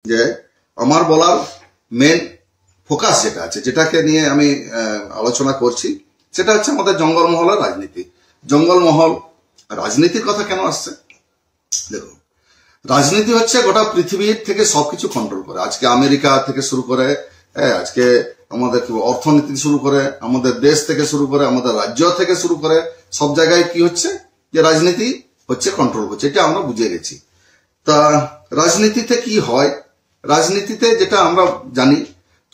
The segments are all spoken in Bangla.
যে আমার বলার মেন ফোকাস যেটা আছে, যেটাকে নিয়ে আমি আলোচনা করছি, সেটা হচ্ছে আমাদের জঙ্গলমহলের রাজনীতি। জঙ্গলমহল রাজনীতির কথা কেন আসছে? দেখুন, রাজনীতি হচ্ছে গোটা পৃথিবীর থেকে সবকিছু কন্ট্রোল করে। আজকে আমেরিকা থেকে শুরু করে, আজকে আমাদের অর্থনীতি শুরু করে, আমাদের দেশ থেকে শুরু করে, আমাদের রাজ্য থেকে শুরু করে, সব জায়গায় কি হচ্ছে, যে রাজনীতি হচ্ছে কন্ট্রোল করছে। এটা আমরা বুঝে গেছি। তা রাজনীতিতে কি হয়? রাজনীতিতে যেটা আমরা জানি,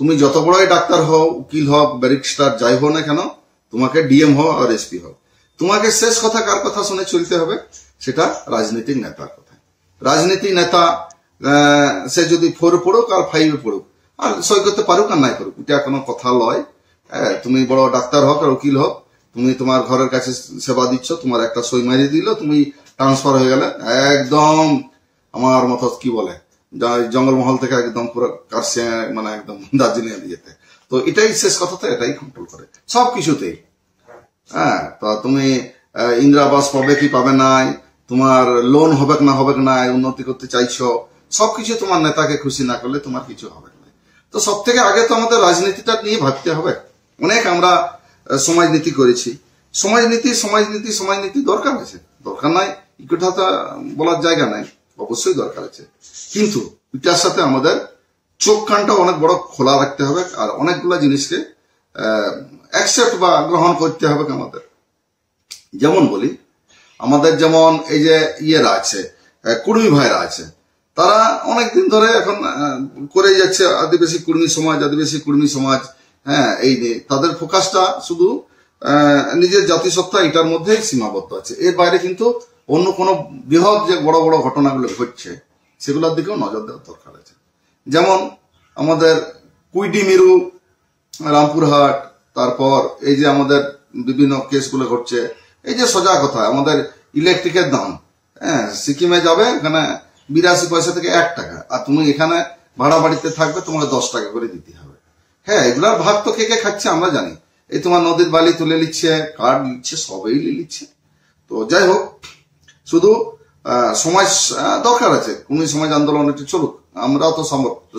তুমি যত বড়ই ডাক্তার হও, উকিল হও, ব্যারিস্টার যাই হও না কেন, তোমাকে ডিএম হও আর এসপি হও, তোমাকে শেষ কথা কার কথা শুনে চলতে হবে? সেটা রাজনীতিক নেতার কথা। রাজনীতি নেতা সে যদি 4 পড়ুক আর 5 পড়ুক, আর সই করতে পারুক আর নাই করুক, এটা কোনো কথা লয়। তুমি বড় ডাক্তার হোক আর উকিল হোক, তুমি তোমার ঘরের কাছে সেবা দিচ্ছ, তোমার একটা সই মারিয়ে দিল, তুমি ট্রান্সফার হয়ে গেলে একদম আমার মতো কি বলে জঙ্গলমহল থেকে একদম পুরো কারসে, মানে একদম দার্জিলিং এ যেতে। তো এটাই শেষ কথা, তো এটাই কন্ট্রোল করে সব কিছুতেই। তো তুমি ইন্দিরা আবাস পাবে কি পাবে নাই, তোমার লোন হবে না হবে নাই, উন্নতি করতে চাইছো, সবকিছু তোমার নেতাকে খুশি না করলে তোমার কিছু হবে না। তো সব থেকে আগে তো আমাদের রাজনীতিটা নিয়ে ভাবতে হবে। অনেক আমরা সমাজনীতি করেছি, সমাজনীতি দরকার আছে, দরকার নাই এই কথাটা বলার জায়গা নাই, অবশ্যই দরকার আছে। কিন্তু এটার সাথে আমাদের চোখ কানটা অনেক বড় খোলা রাখতে হবে, আর অনেকগুলো জিনিসকে অ্যাকসেপ্ট বা গ্রহণ করতে হবে আমাদের। যেমন বলি, আমাদের যেমন এই যে ইয়েরা আছে, কুর্মী ভাইরা আছে, তারা অনেকদিন ধরে এখন করে যাচ্ছে আদিবাসী কুর্মী সমাজ। এই নিয়ে তাদের ফোকাসটা শুধু নিজের জাতিসত্তা এটার মধ্যেই সীমাবদ্ধ আছে। এর বাইরে কিন্তু অন্য কোনো বৃহৎ যে বড় বড় ঘটনাগুলো ঘটছে সেগুলোর দিকেও নজর দেওয়ার দরকার আছে। যেমন আমাদের কুইডি মিরু, রামপুরহাট, তারপর এই যে আমাদের বিভিন্ন কেসগুলো ঘটছে, এই যে সোজা কথা আমাদের ইলেকট্রিকের দাম, সিকিমে যাবে এখানে 82 পয়সা থেকে 1 টাকা, আর তুমি এখানে ভাড়া বাড়িতে থাকবে, তোমাকে 10 টাকা করে দিতে হবে। এগুলার ভাগ তো কে কে খাচ্ছে আমরা জানি। এই তোমার নদীর বালি তুলে নিচ্ছে, কাঠ নিচ্ছে, সবই নিচ্ছে। তো যাই হোক, শুধু সমাজ দরকার আছে, কোন সমাজ আন্দোলন একটু চলুক, আমরাও তো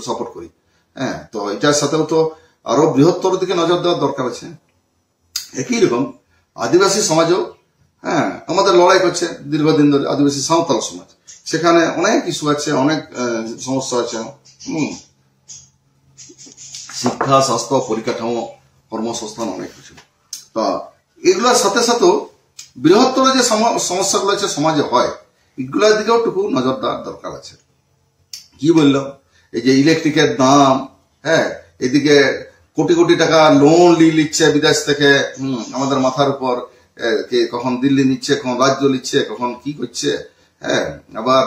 সাপোর্ট করি। তো এটার সাথেও তো আরো বৃহত্তর দিকে নজর দেওয়ার দরকার আছে। একই রকম আদিবাসী সমাজও আমাদের লড়াই করছে দীর্ঘদিন ধরে, আদিবাসী সাঁওতাল সমাজ, সেখানে অনেক ইস্যু আছে, অনেক সমস্যা আছে। শিক্ষা, স্বাস্থ্য, পরিকাঠামো, কর্মসংস্থান, অনেক কিছু। তা এগুলোর সাথে সাথেও বৃহত্তর যে সমস্যাগুলো আছে সমাজে হয়, এগুলোর দিকেও টুকু নজর দেওয়ার দরকার আছে। কি বললাম, এই যে ইলেকট্রিকের দাম, এদিকে কোটি কোটি টাকা লোন নিচ্ছে বিদেশ থেকে আমাদের মাথার উপর, কখন দিল্লি নিচ্ছে, কখন রাজ্য নিচ্ছে, কখন কি করছে। আবার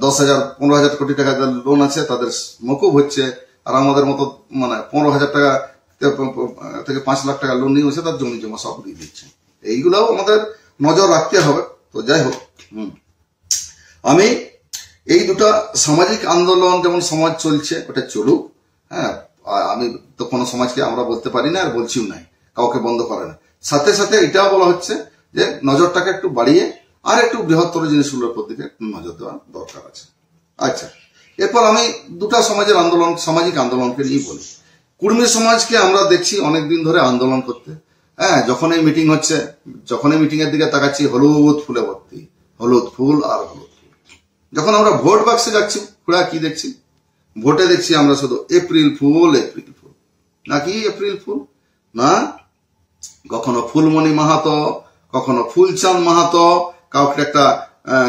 10,000 15,000 কোটি টাকা লোন আছে তাদের মকুব হচ্ছে, আর আমাদের মতো মানে 15,000 টাকা থেকে 5 লাখ টাকা লোন নিয়ে হচ্ছে, তার জমি জমা সব দিয়ে দিচ্ছে। এইগুলাও আমাদের নজর রাখতে হবে। তো যাই হোক, আমি এই দুটা সামাজিক আন্দোলন যেমন সমাজ চলছে ওটা চলুক। আমি তো কোনো সমাজকে আমরা বলতে পারি না, আর বলছিও নাই, কাউকে বন্ধ করে না। সাথে সাথে এটাও বলা হচ্ছে যে নজরটাকে একটু বাড়িয়ে আর একটু বৃহত্তর জিনিসগুলোর প্রতি একটু নজর দেওয়া দরকার আছে। আচ্ছা, এরপর আমি দুটা সমাজের আন্দোলন, সামাজিক আন্দোলনকে নিয়ে বলি। কুর্মী সমাজকে আমরা দেখছি অনেকদিন ধরে আন্দোলন করতে। যখন এই মিটিং হচ্ছে, যখন এই মিটিং এর দিকে তাকাচ্ছি, হলুদ ফুলে ভর্তি, হলুদ ফুল আর হলুদ ফুল। যখন আমরা ভোট বাক্সে যাচ্ছি, পুরা কি দেখছি, ভোটে দেখছি আমরা শুধু এপ্রিল ফুল, এপ্রিল ফুল, নাকি এপ্রিল ফুল না, কখনো ফুলমণি মাহাতো, কখনো ফুলচাঁদ মাহাতো, কাউকে একটা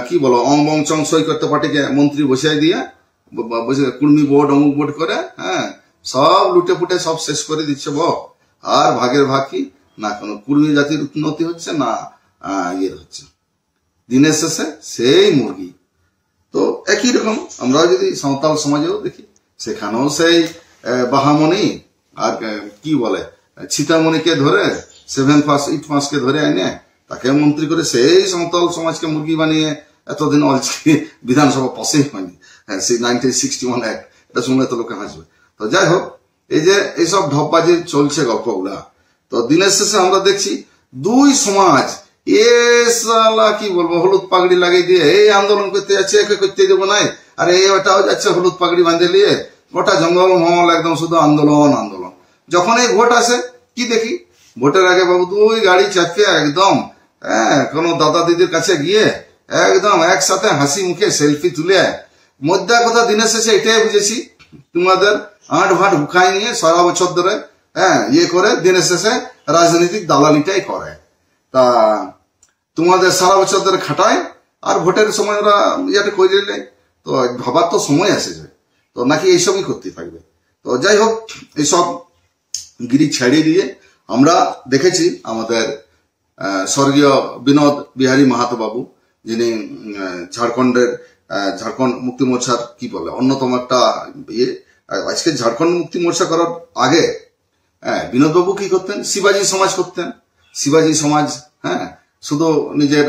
কি বলো অং চং সই করতে পার্টিকে মন্ত্রী বসিয়ে দিয়ে বসে কুর্মী বোর্ড অমুক বোর্ড করে, সব লুটে ফুটে সব শেষ করে দিচ্ছে। আর ভাগের ভাগ কি না, কোনো কুর্মী জাতির উন্নতি হচ্ছে না, ইয়ে হচ্ছে। দিনের শেষে সেই মুরগি। তো একই রকম আমরা যদি সাঁওতাল সমাজেও দেখি, সেখানেও সেই বাহামণি আর কি বলে ছিটামণিকে ধরে 7 পাস 8 পাসকে ধরে এনে তাকে মন্ত্রী করে সেই সাঁওতাল সমাজকে মুরগি বানিয়ে এতদিন বিধানসভা পাসেই হয়নি। সেই 1961 অ্যাক্ট, এটা শুনলে তো লোকে হাসবে। তো যাই হোক, এই যে এইসব ঢপবাজি চলছে গল্পগুলা, তো দিনের শেষে আমরা দেখছি দুই সমাজ এ সালা কি বলবো, হলুদ পাগড়ি লাগিয়ে দিয়ে এই আন্দোলন করতে যাচ্ছে, একে করতে দেবো নাই, আর ওটাও যাচ্ছে হলুদ পাগড়ি বাঁধে নিয়ে, গোটা জঙ্গল মহল একদম শুধু আন্দোলন আন্দোলন। যখন এই ভোট আসে কি দেখি, ভোটের আগে বাবু দুই গাড়ি চাপিয়ে একদম কোনো দাদা দিদির কাছে গিয়ে একদম একসাথে হাসি মুখে সেলফি তুলে, মধ্যে কথা দিনের শেষে এটাই বুঝেছি তোমাদের আঁট ভাট উখাই নিয়ে সারা বছর ধরে ইয়ে করে দিনের শেষে রাজনৈতিক দালালিটাই করে। তা তোমাদের সারা বছর ধরে খাটায় আর ভোটের সময় ওরা ইয়েটা করে দিলে, তো ভাবার তো সময় আসে যায়, তো নাকি এইসবই করতে থাকবে। তো যাই হোক, এইসব গিরি ছাড়িয়ে দিয়ে আমরা দেখেছি আমাদের স্বর্গীয় বিনোদ বিহারী মাহাতো বাবু, যিনি ঝাড়খণ্ড মুক্তি মোর্চার কি বলে অন্যতম একটা ইয়ে। আজকে ঝাড়খণ্ড মুক্তি মোর্চা করার আগে বিনোদ বাবু কি করতেন, শিবাজি সমাজ করতেন। শিবাজি সমাজ শুধু নিজের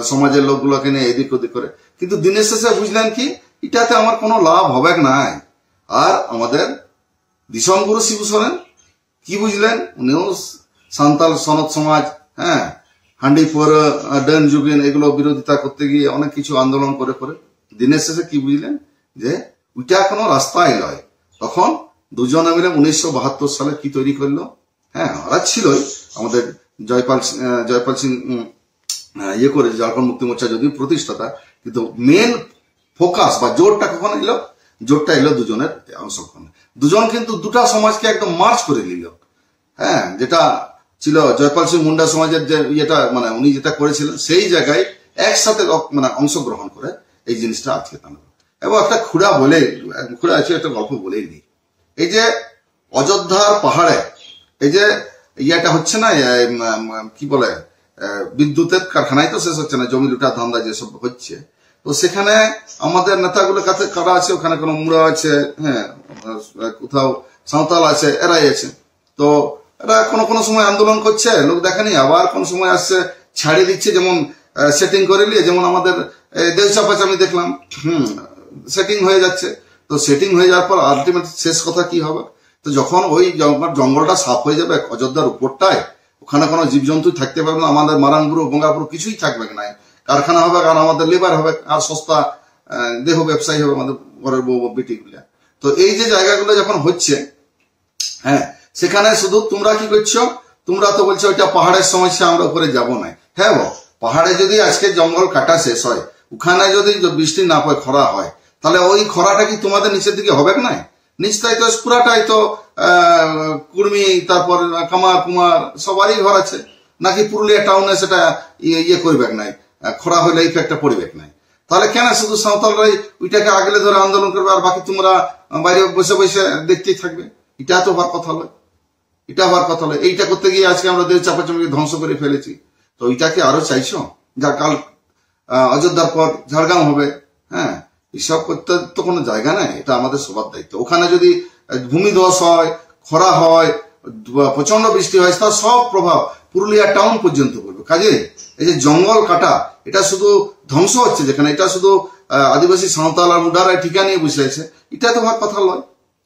সমাজের লোকগুলোকে নিয়ে এদিক ওদিক করে, কিন্তু দিনের শেষে বুঝলেন কি এটাতে আমার কোনো লাভ হবে নাই। আর আমাদের দিশম গুরু শিবু সোরেন কি বুঝলেন, উনিও সান্তাল সনদ সমাজ হান্ডি পর ডেন যুগিন এগুলো বিরোধিতা করতে গিয়ে অনেক কিছু আন্দোলন করে করে দিনের শেষে কি বুঝলেন যে ওইটা কোনো রাস্তাই নয়। তখন দুজনে মিলে 1972 সালে কি তৈরি করলো, ওরা ছিলই আমাদের জয়পাল সিং ইয়ে করে ঝাড়খণ্ড মুক্তি মোর্চা যদিও প্রতিষ্ঠাতা, কিন্তু মেন ফোকাস বা জোরটা কখন এলো, জোরটা এলো দুজনের অংশগ্রহণ। দুজন কিন্তু দুটা সমাজকে একদম মার্চ করে নিল। যেটা ছিল জয়পাল সিং মুন্ডা সমাজের যে ইয়েটা মানে উনি যেটা করেছিলেন সেই জায়গায় একসাথে মানে অংশগ্রহণ করে এই জিনিসটা আজকে টানলো। এবং একটা খুঁড়া আছে একটা গল্প বলেই দিই। এই যে অযোধ্যার পাহাড়ে এই যে ইয়েটা হচ্ছে না, কি বলে বিদ্যুতের কারখানায় তো শেষ হচ্ছে না, জমি লুটা ধান্দা যেসব হচ্ছে, তো সেখানে আমাদের নেতাগুলোর কাছে কারা আছে, ওখানে কোনো মুড়া আছে, কোথাও সাঁওতাল আছে, এরাই আছে। তো এরা কোনো সময় আন্দোলন করছে, লোক দেখেনি, আবার কোন সময় আসছে ছাড়িয়ে দিচ্ছে, যেমন সেটিং করে নিয়ে, যেমন আমাদের দেউচাপাচ আমি দেখলাম সেটিং হয়ে যাচ্ছে। তো সেটিং হয়ে যাওয়ার পর আলটিমেট শেষ কথা কি হবে, তো যখন ওই জঙ্গলটা সাফ হয়ে যাবে অযোধ্যার উপরটায়, ওখানে কোনো জীবজন্তু থাকতে পারবে না, আমাদের মারাঙ্গুরু বঙ্গাপুরু কিছুই থাকবে না, কারখানা হবে আর আমাদের লেবার হবে আর সস্তা দেহ ব্যবসায়ী হবে আমাদের ঘরের বউ বেটিগুলা। তো এই যে জায়গাগুলো যখন হচ্ছে, সেখানে শুধু তোমরা কি করছো, তোমরা তো বলছো ওইটা পাহাড়ের সমস্যা, আমরা উপরে যাবো না। হ্যাঁ, পাহাড়ে যদি আজকে জঙ্গল কাটা শেষ হয়, ওখানে যদি বৃষ্টি না পায়, খরা হয়, তাহলে ওই খরাটা কি তোমাদের নিচের দিকে হবে না? নিচটাই তো পুরাটাই তো কুর্মি, তারপর কামার কুমার সবারই ঘর আছে, নাকি পুরুলিয়া টাউনে সেটা ইয়ে করবে নাই, খরা হইলে ইফেক্টটা পড়বে নাই? তাহলে কেন শুধু সাঁওতালরাই ওইটাকে আগলে ধরে আন্দোলন করবে আর বাকি তোমরা বাইরে বসে বসে দেখতেই থাকবে? এটা তো হওয়ার কথা নয়, এটা হওয়ার কথা নয়। এইটা করতে গিয়ে আজকে আমরা দেশ চাপাচাপিকে ধ্বংস করে ফেলেছি। তো ওইটাকে আরো চাইছো, যা কাল অযোধ্যার পর ঝাড়গ্রাম হবে, এসব করতে তো কোনো জায়গা নাই। এটা আমাদের সবার দায়িত্ব। ওখানে যদি ভূমিধস হয়, খরা হয়, প্রচন্ড বৃষ্টি হয়, তার সব প্রভাব পুরুলিয়া টাউন পর্যন্ত পড়বে। কাজে এই যে জঙ্গল কাটা, এটা শুধু ধ্বংস হচ্ছে যেখানে, এটা শুধু আদিবাসী সাঁওতাল আর মুডারায় ঠিকা নিয়ে বসে আছে, এটা তো হওয়ার কথা নয়,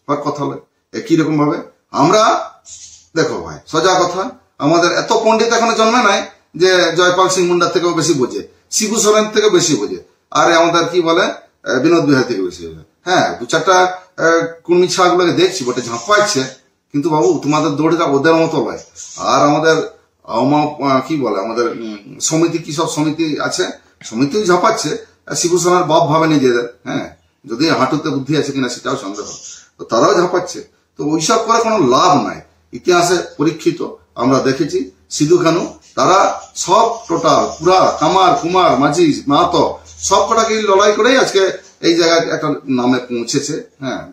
হওয়ার কথা নয়। একই রকম ভাবে আমরা দেখো ভাই, সোজা কথা, আমাদের এত পণ্ডিত এখনো জন্মে নাই যে জয়পাল সিং মুন্ডার থেকেও বেশি বোঝে, শিবু সোরেন থেকে বেশি বোঝে, আর আমাদের কি বলে বিনোদ বিহারী থেকে বেশি বোঝে। দু চারটা কুর্মি ছাগুলোকে দেখছি বটে ঝাঁপাইছে, কিন্তু বাবু তোমাদের দৌড়টা ওদের মতো নয়। আর আমাদের কি বলে আমাদের সমিতি, কি সব সমিতি আছে, সমিতিও ঝাঁপাচ্ছে, শিবু সোরেনের বাপ ভাবে নিজেদের, যদি হাঁটুতে বুদ্ধি আছে কিনা সেটাও সন্দেহ, তো তারাও ঝাঁপাচ্ছে। তো ওইসব করে কোনো লাভ নাই। ইতিহাসে পরীক্ষিত আমরা দেখেছি, সিধু কানু তারা সব টোটাল পুরা কামার কুমার মাঝি মাহাতো সব কটাকে লড়াই করেই আজকে এই জায়গায় একটা নামে পৌঁছেছে।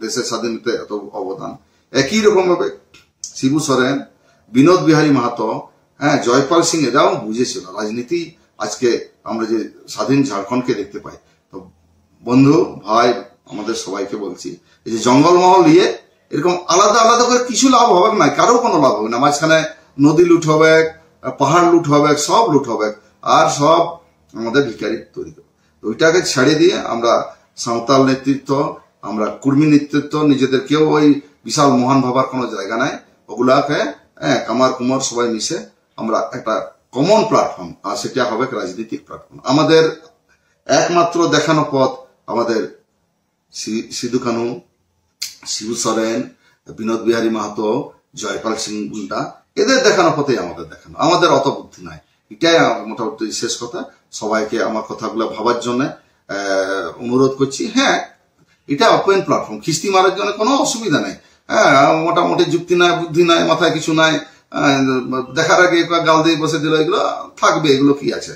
দেশের স্বাধীনতায় এত অবদান। একই রকম ভাবে শিবু সোরেন, বিনোদ বিহারী মাহাতো, জয়পাল সিং এরাও বুঝেছিল রাজনীতি। আজকে আমরা যে স্বাধীন ঝাড়খণ্ডকে দেখতে পাই। তো বন্ধু ভাই, আমাদের সবাইকে বলছি, এই যে জঙ্গলমহল নিয়ে এরকম আলাদা আলাদা করে কিছু লাভ হবে না, কারো কোনো লাভ হবে না। মাঝখানে নদী লুট হবে, পাহাড় লুট হবে, সব লুট হবে, আর সব আমাদের ভিখারি তৈরি করবে। ওইটাকে ছেড়ে দিয়ে আমরা সাঁওতাল নেতৃত্ব, আমরা কুর্মী নেতৃত্ব, নিজেদের কেউ ওই বিশাল মহান ভাবার কোনো জায়গা নাই। ওগুলাকে কামার কুমার সবাই মিশে আমরা একটা কমন প্ল্যাটফর্ম, আর সেটা হবে রাজনৈতিক প্ল্যাটফর্ম। আমাদের একমাত্র দেখানো পথ আমাদের সিধু কানু, শিবু সরেন, বিনোদ বিহারী মাহাতো, জয়পাল সিং গুন্ডা, এদের দেখানো পথেই আমাদের দেখানো। আমাদের অত বুদ্ধি নাই। এটাই মোটামুটি শেষ কথা। সবাইকে আমার কথাগুলো ভাবার জন্য অনুরোধ করছি। হ্যাঁ, এটা ওপেন প্ল্যাটফর্ম, খিস্তি মারার জন্য কোনো অসুবিধা নেই। হ্যাঁ, মোটামুটি যুক্তি নাই, বুদ্ধি নাই, মাথায় কিছু নাই, দেখার আগে গাল দিয়ে বসে দিল, এগুলো থাকবে, এগুলো কি আছে,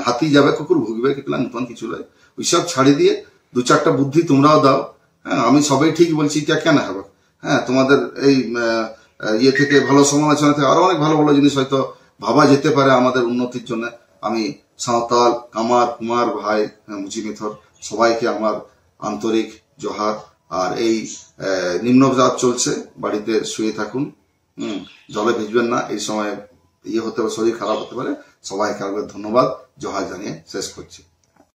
হাতি যাবে কুকুর ভুগবে, এগুলো নতুন কিছু নয়। ওইসব ছাড়ি দিয়ে দু চারটা বুদ্ধি তোমরাও দাও। হ্যাঁ, আমি সবাই ঠিক বলছি, এটা কেন হবে? হ্যাঁ, তোমাদের এই ইয়ে থেকে, ভালো সমালোচনা থেকে আরো অনেক ভালো ভালো জিনিস হয়তো ভাবা যেতে পারে আমাদের উন্নতির জন্য। আমি সাঁওতাল, কামার, কুমার ভাই, মুজিমেথর সবাইকে আমার আন্তরিক জোহার। আর এই নিম্নচাপ চলছে, বাড়িতে শুয়ে থাকুন, জলে ভিজবেন না, এই সময় ইয়ে হতে পারে, শরীর খারাপ হতে পারে। সবাইকে ধন্যবাদ, জোহার জানিয়ে শেষ করছি।